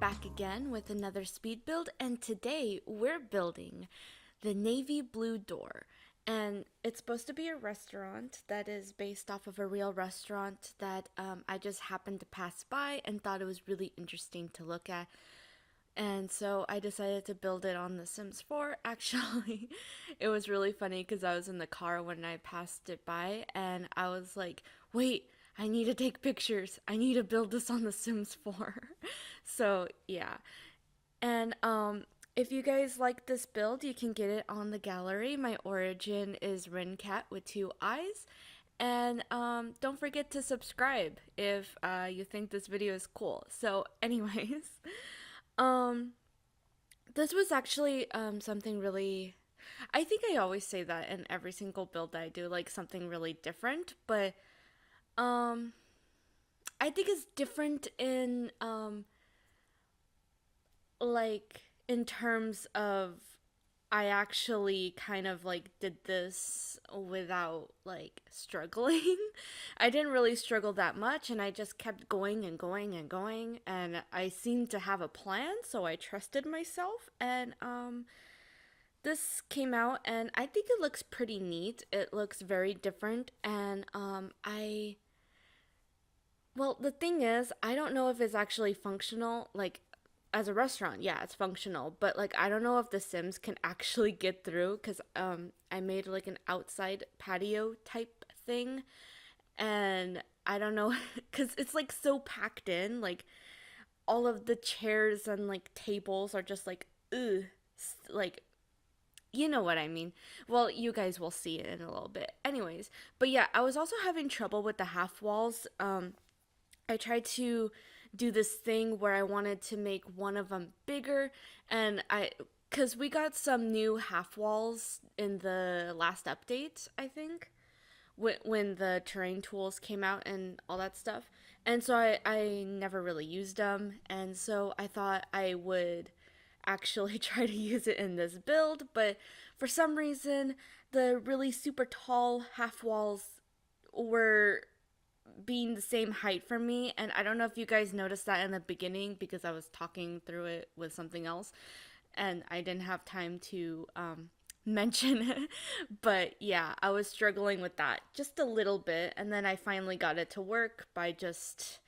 back again with another speed build, and today we're building the navy blue door. And it's supposed to be a restaurant that is based off of a real restaurant that I just happened to pass by and thought it was really interesting to look at. And so I decided to build it on The Sims 4. Actually, it was really funny because I was in the car when I passed it by and I was like, wait, I need to take pictures. I need to build this on The Sims 4. So, yeah. And if you guys like this build, you can get it on the gallery. My origin is riincat with 2 eyes. And don't forget to subscribe if you think this video is cool. So, anyways, um, this was actually something really. I think I always say that in every single build that I do, like something really different. But um, I think it's different in like in terms of I actually kind of like did this without like struggling. I didn't really struggle that much and I just kept going and going and going and I seemed to have a plan, so I trusted myself and this came out and I think it looks pretty neat. It looks very different and well, the thing is, I don't know if it's actually functional. Like, as a restaurant, yeah, it's functional. But, like, I don't know if the Sims can actually get through because I made, like, an outside patio type thing. And I don't know, because it's, like, so packed in. Like, all of the chairs and, like, tables are just, like, ugh. Like, you know what I mean. Well, you guys will see it in a little bit. Anyways, but yeah, I was also having trouble with the half walls. I tried to do this thing where I wanted to make one of them bigger, and because we got some new half walls in the last update, I think, when the terrain tools came out and all that stuff. And so I never really used them, and so I thought I would actually try to use it in this build, but for some reason, the really super tall half walls were being the same height from me, and I don't know if you guys noticed that in the beginning because I was talking through it with something else and I didn't have time to mention it. But yeah, I was struggling with that just a little bit, and then I finally got it to work by just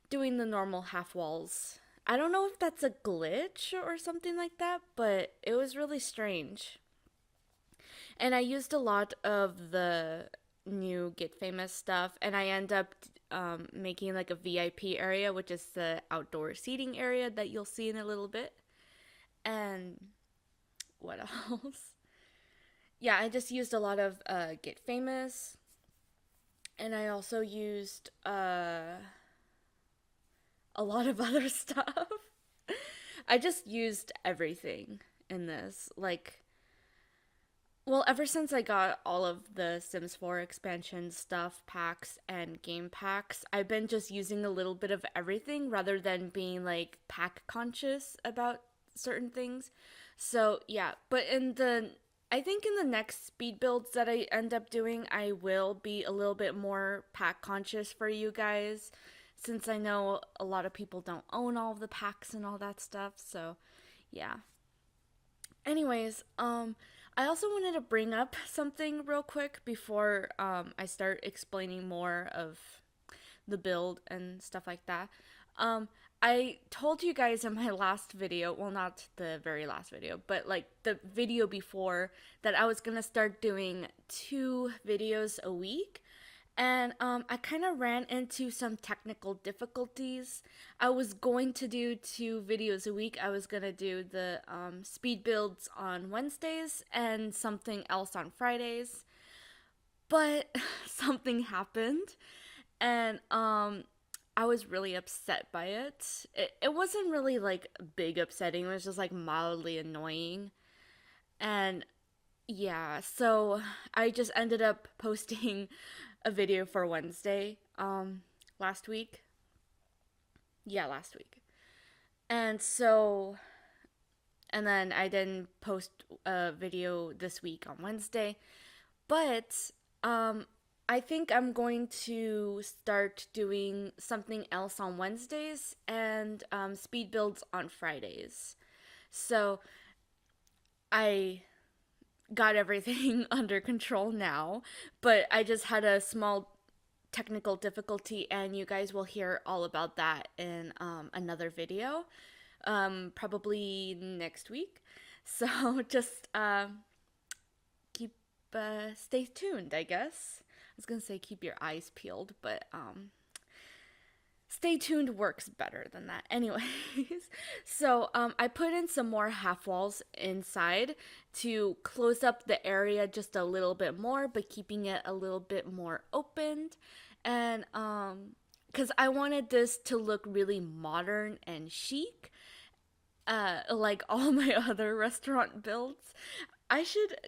doing the normal half walls. I don't know if that's a glitch or something like that, but it was really strange. And I used a lot of the new Get Famous stuff, and I end up making like a VIP area, which is the outdoor seating area that you'll see in a little bit. And what else? Yeah, I just used a lot of Get Famous, and I also used a lot of other stuff. I just used everything in this. Like, well, ever since I got all of the Sims 4 expansion stuff, packs, and game packs, I've been just using a little bit of everything rather than being like pack conscious about certain things. So, yeah, but I think in the next speed builds that I end up doing, I will be a little bit more pack conscious for you guys since I know a lot of people don't own all of the packs and all that stuff. So, yeah. Anyways, I also wanted to bring up something real quick before I start explaining more of the build and stuff like that. I told you guys in my last video, well, not the very last video, but like the video before, that I was gonna start doing 2 videos a week. And I kind of ran into some technical difficulties. I was going to do 2 videos a week. I was going to do the speed builds on Wednesdays and something else on Fridays. But something happened, and I was really upset by it. It wasn't really like big upsetting, it was just like mildly annoying. And yeah, so I just ended up posting a video for Wednesday last week. Yeah, last week. And so and then I didn't post a video this week on Wednesday, but I think I'm going to start doing something else on Wednesdays and speed builds on Fridays. So I got everything under control now, but I just had a small technical difficulty, and you guys will hear all about that in another video, probably next week. So just keep stay tuned, I guess. I was gonna say keep your eyes peeled, but stay tuned works better than that. Anyways, so I put in some more half walls inside to close up the area just a little bit more, but keeping it a little bit more opened. And because I wanted this to look really modern and chic, like all my other restaurant builds.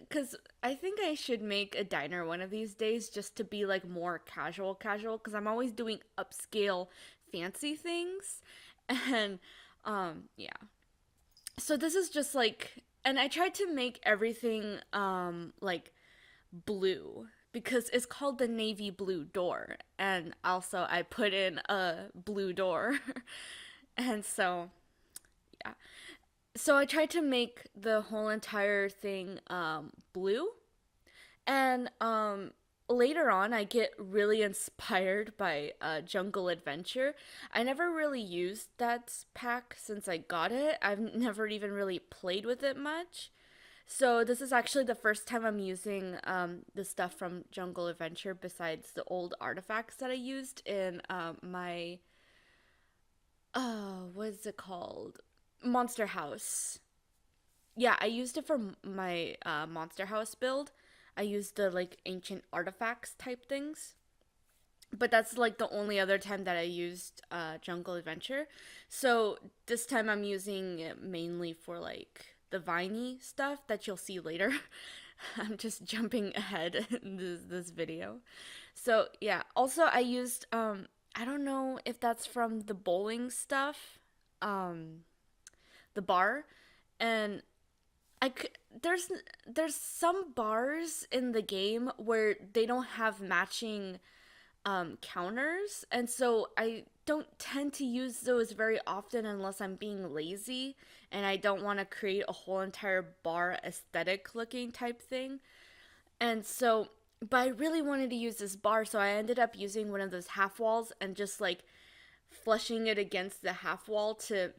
Cause I think I should make a diner one of these days just to be like more casual, cause I'm always doing upscale fancy things. And, yeah. So this is just like, and I tried to make everything, like blue because it's called the navy blue door. And also I put in a blue door. And so, yeah. So I tried to make the whole entire thing blue, and later on I get really inspired by Jungle Adventure. I never really used that pack since I got it. I've never even really played with it much. So this is actually the first time I'm using the stuff from Jungle Adventure besides the old artifacts that I used in my what is it called? Monster House. Yeah, I used it for my Monster House build. I used the like ancient artifacts type things. But that's like the only other time that I used Jungle Adventure. So this time I'm using it mainly for like the viney stuff that you'll see later. I'm just jumping ahead in this video. So yeah, also I used I don't know if that's from the bowling stuff. The bar, and there's some bars in the game where they don't have matching counters, and so I don't tend to use those very often unless I'm being lazy and I don't want to create a whole entire bar aesthetic looking type thing. And so, but I really wanted to use this bar, so I ended up using one of those half walls and just like flushing it against the half wall to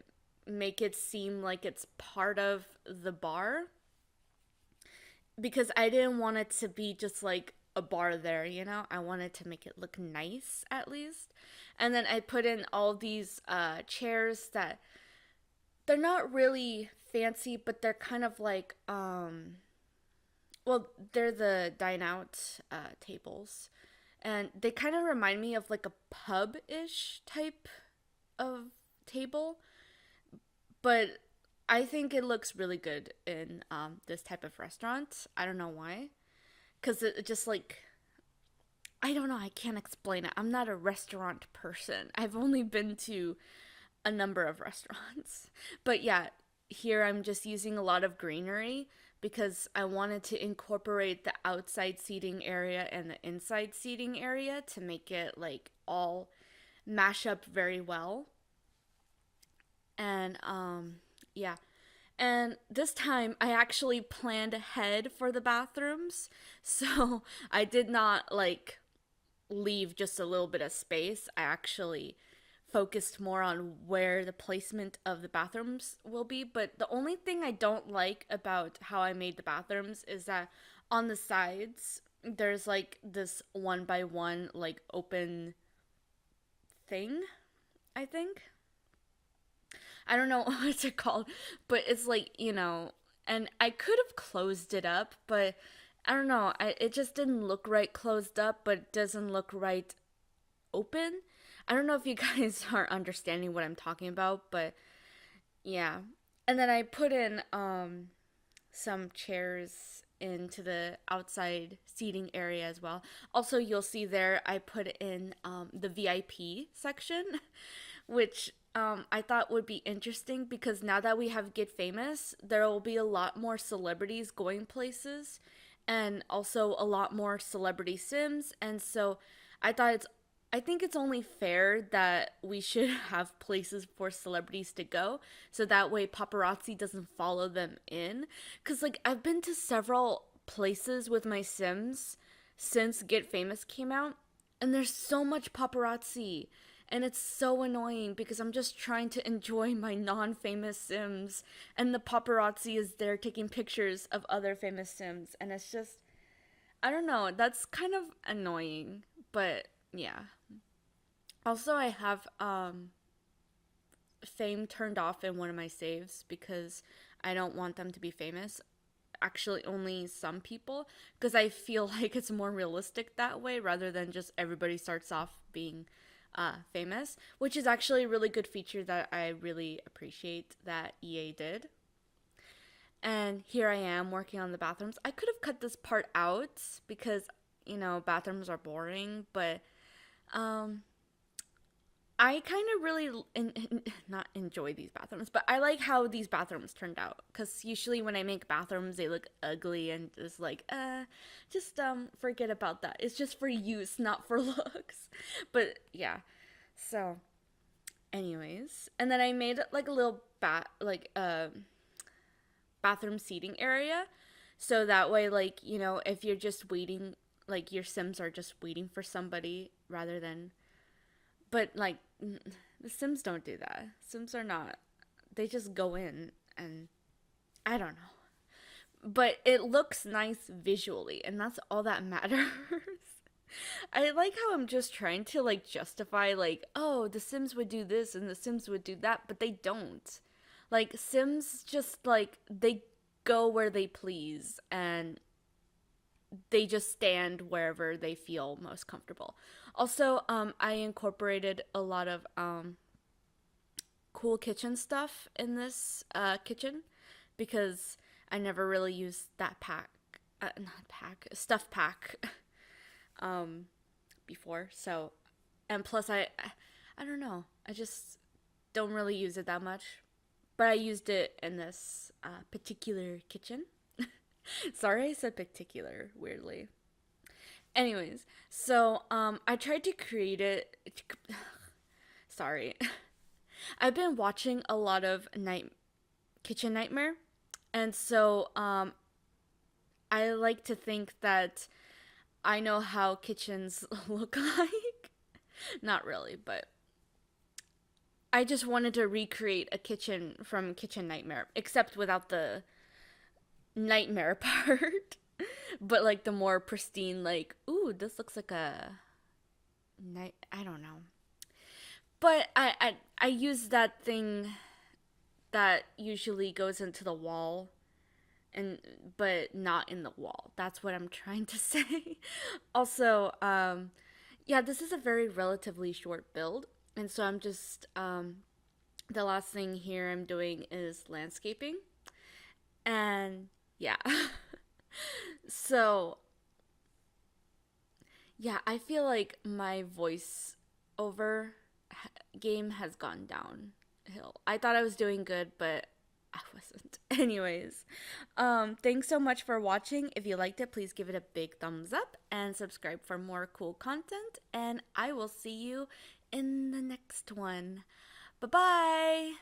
make it seem like it's part of the bar, because I didn't want it to be just like a bar there, you know? I wanted to make it look nice at least. And then I put in all these chairs that they're not really fancy, but they're kind of like well, they're the dine out tables. And they kind of remind me of like a pub-ish type of table, but I think it looks really good in this type of restaurant. I don't know why. Because it just like, I don't know, I can't explain it. I'm not a restaurant person. I've only been to a number of restaurants. But yeah, here I'm just using a lot of greenery because I wanted to incorporate the outside seating area and the inside seating area to make it like all mash up very well. And yeah. And this time I actually planned ahead for the bathrooms. So I did not like leave just a little bit of space. I actually focused more on where the placement of the bathrooms will be. But the only thing I don't like about how I made the bathrooms is that on the sides there's like this one by one like open thing, I think. I don't know what's it called, but it's like, you know, and I could have closed it up, but I don't know, it just didn't look right closed up, but it doesn't look right open. I don't know if you guys are understanding what I'm talking about, but yeah. And then I put in some chairs into the outside seating area as well. Also, you'll see there I put in the VIP section, which I thought would be interesting because now that we have Get Famous, there will be a lot more celebrities going places. and also a lot more celebrity sims. And so I think it's only fair that we should have places for celebrities to go so that way paparazzi doesn't follow them in. Cuz like I've been to several places with my sims since Get Famous came out, and there's so much paparazzi. And it's so annoying because I'm just trying to enjoy my non-famous sims, and the paparazzi is there taking pictures of other famous sims, and it's just, I don't know, that's kind of annoying. But yeah. Also, I have fame turned off in one of my saves because I don't want them to be famous. Actually, only some people, because I feel like it's more realistic that way rather than just everybody starts off being famous, which is actually a really good feature that I really appreciate that EA did. And here I am working on the bathrooms. I could have cut this part out because, bathrooms are boring, but I kind of really not enjoy these bathrooms, but I like how these bathrooms turned out. Because usually when I make bathrooms, they look ugly and just like, just forget about that. It's just for use, not for looks. But yeah, so anyways, and then I made like a little bathroom seating area, so that way, like, if you're just waiting, like your Sims are just waiting for somebody rather than. But, like, the Sims don't do that. Sims are not. They just go in and I don't know. But it looks nice visually, and that's all that matters. I like how I'm just trying to, like, justify, like, oh, the Sims would do this and the Sims would do that, but they don't. Like, Sims just, like, they go where they please, and they just stand wherever they feel most comfortable. Also, I incorporated a lot of cool kitchen stuff in this kitchen because I never really used that stuff pack before. So, and plus I don't know, I just don't really use it that much, but I used it in this particular kitchen. Sorry, I said particular weirdly. Anyways, so I tried to create it. Sorry. I've been watching a lot of Kitchen Nightmare, and so I like to think that I know how kitchens look like. Not really, but I just wanted to recreate a kitchen from Kitchen Nightmare, except without the nightmare part. But like the more pristine, like, ooh, this looks like a night. I don't know. But I use that thing that usually goes into the wall, but not in the wall. That's what I'm trying to say. Also, yeah, this is a very relatively short build, and so I'm just the last thing here I'm doing is landscaping, and yeah. So, yeah, I feel like my voice over game has gone downhill. I thought I was doing good, but I wasn't. Anyways, thanks so much for watching. If you liked it, please give it a big thumbs up and subscribe for more cool content. And I will see you in the next one. Bye-bye!